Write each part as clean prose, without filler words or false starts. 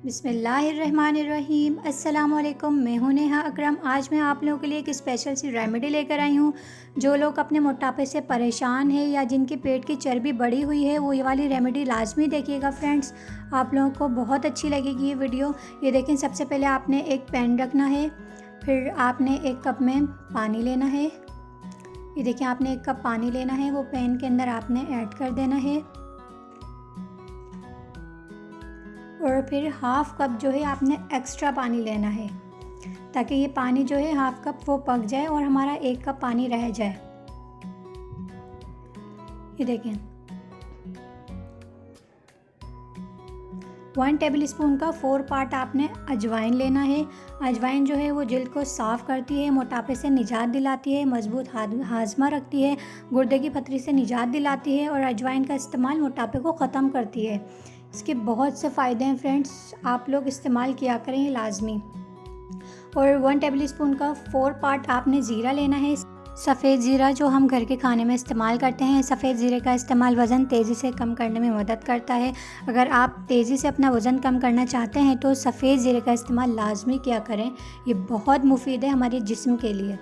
बिस्मिल्लाहिर्रहमानिर्रहीम। अस्सलामुअलैकुम। मैं हूं नेहा अकरम। आज मैं आप लोगों के लिए एक स्पेशल सी रेमेडी लेकर आई हूं। जो लोग अपने मोटापे से परेशान हैं या जिनके पेट की चर्बी बढ़ी हुई है वो ये वाली रेमेडी लाजमी देखिएगा फ्रेंड्स, आप लोगों को बहुत अच्छी लगेगी ये वीडियो। ये देखें, सबसे पहले आपने एक पैन रखना है, फिर आपने एक कप में पानी लेना है। ये देखें, आपने एक कप पानी लेना है, वो पैन के अंदर आपने ऐड कर देना है और फिर हाफ़ कप जो है आपने एक्स्ट्रा पानी लेना है ताकि ये पानी जो है हाफ़ कप वो पक जाए और हमारा एक कप पानी रह जाए। ये देखें, 1 टेबल स्पून का 4 पार्ट आपने अजवाइन लेना है। अजवाइन जो है वो जल्द को साफ़ करती है, मोटापे से निजात दिलाती है, मजबूत हाजमा रखती है, गुर्दे की पथरी से निजात दिलाती है और अजवाइन का इस्तेमाल मोटापे को ख़त्म करती है। इसके बहुत से फ़ायदे हैं फ्रेंड्स, आप लोग इस्तेमाल किया करें लाजमी। और 1 टेबल स्पून का 4 पार्ट आपने ज़ीरा लेना है। सफ़ेद ज़ीरा जो हम घर के खाने में इस्तेमाल करते हैं, सफ़ेद ज़ीरे का इस्तेमाल वज़न तेज़ी से कम करने में मदद करता है। अगर आप तेज़ी से अपना वज़न कम करना चाहते हैं तो सफ़ेद ज़ीरे का इस्तेमाल लाजमी किया करें, ये बहुत मुफीद है हमारे जिस्म के लिए।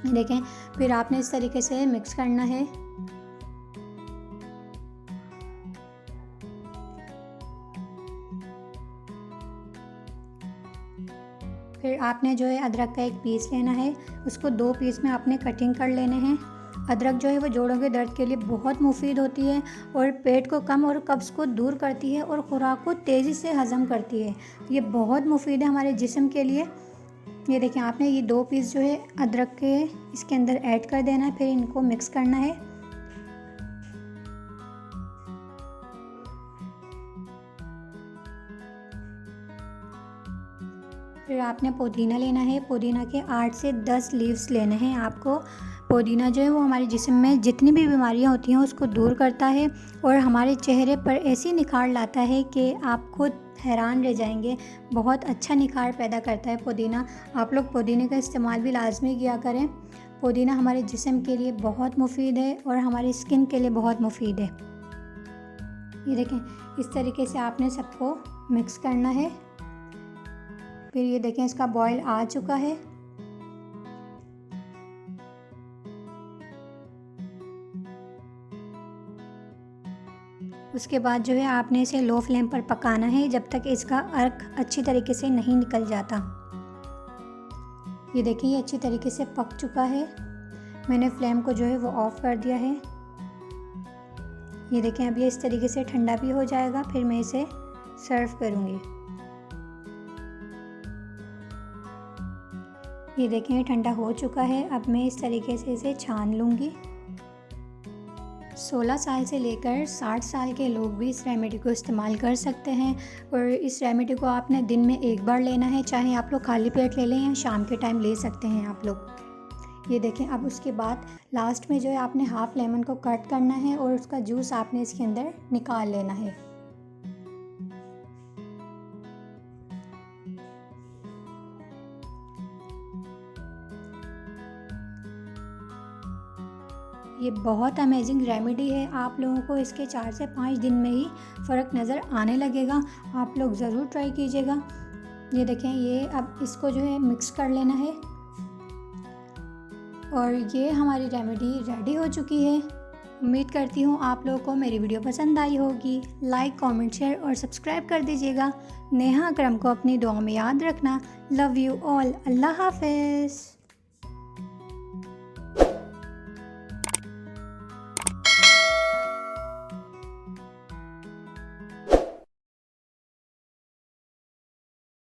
देखें, फिर आपने इस तरीके से मिक्स करना है। फिर आपने जो है अदरक का एक पीस लेना है, उसको 2 पीस में आपने कटिंग कर लेने हैं। अदरक जो है वो जोड़ों के दर्द के लिए बहुत मुफीद होती है और पेट को कम और कब्ज़ को दूर करती है और खुराक को तेज़ी से हज़म करती है। ये बहुत मुफीद है हमारे जिस्म के लिए। ये देखें, आपने ये 2 पीस जो है अदरक के इसके अंदर ऐड कर देना है, फिर इनको मिक्स करना है। फिर आपने पुदीना लेना है, पुदीना के 8 से 10 लीव्स लेने हैं आपको। पुदीना जो है वो हमारे जिस्म में जितनी भी बीमारियां होती हैं उसको दूर करता है और हमारे चेहरे पर ऐसी निखार लाता है कि आप खुद हैरान रह जाएंगे। बहुत अच्छा निखार पैदा करता है पुदीना। आप लोग पुदीने का इस्तेमाल भी लाजमी किया करें। पुदीना हमारे जिस्म के लिए बहुत मुफीद है और हमारी स्किन के लिए बहुत मुफीद है। ये देखें, इस तरीके से आपने सबको मिक्स करना है। फिर ये देखें, इसका बॉयल आ चुका है। उसके बाद जो है आपने इसे लो फ्लेम पर पकाना है जब तक इसका अर्क अच्छी तरीके से नहीं निकल जाता। ये देखिए, ये अच्छी तरीके से पक चुका है। मैंने फ्लेम को जो है वो ऑफ़ कर दिया है। ये देखें, अब ये इस तरीके से ठंडा भी हो जाएगा, फिर मैं इसे सर्व करूँगी। ये देखें, ये ठंडा हो चुका है। अब मैं इस तरीके से इसे छान लूँगी। 16 साल से लेकर 60 साल के लोग भी इस रेमेडी को इस्तेमाल कर सकते हैं और इस रेमेडी को आपने दिन में एक बार लेना है, चाहे आप लोग खाली पेट ले लें या शाम के टाइम ले सकते हैं आप लोग। ये देखें, अब उसके बाद लास्ट में जो है आपने हाफ़ लेमन को कट करना है और उसका जूस आपने इसके अंदर निकाल लेना है। ये बहुत अमेजिंग रेमेडी है, आप लोगों को इसके 4 से 5 दिन में ही फ़र्क नज़र आने लगेगा। आप लोग ज़रूर ट्राई कीजिएगा। ये देखें, ये अब इसको जो है मिक्स कर लेना है और ये हमारी रेमेडी रेडी हो चुकी है। उम्मीद करती हूँ आप लोगों को मेरी वीडियो पसंद आई होगी। लाइक, कमेंट, शेयर और सब्सक्राइब कर दीजिएगा। नेहा अकरम को अपनी दुआ में याद रखना। Love you all. अल्लाह हाफ़िज़।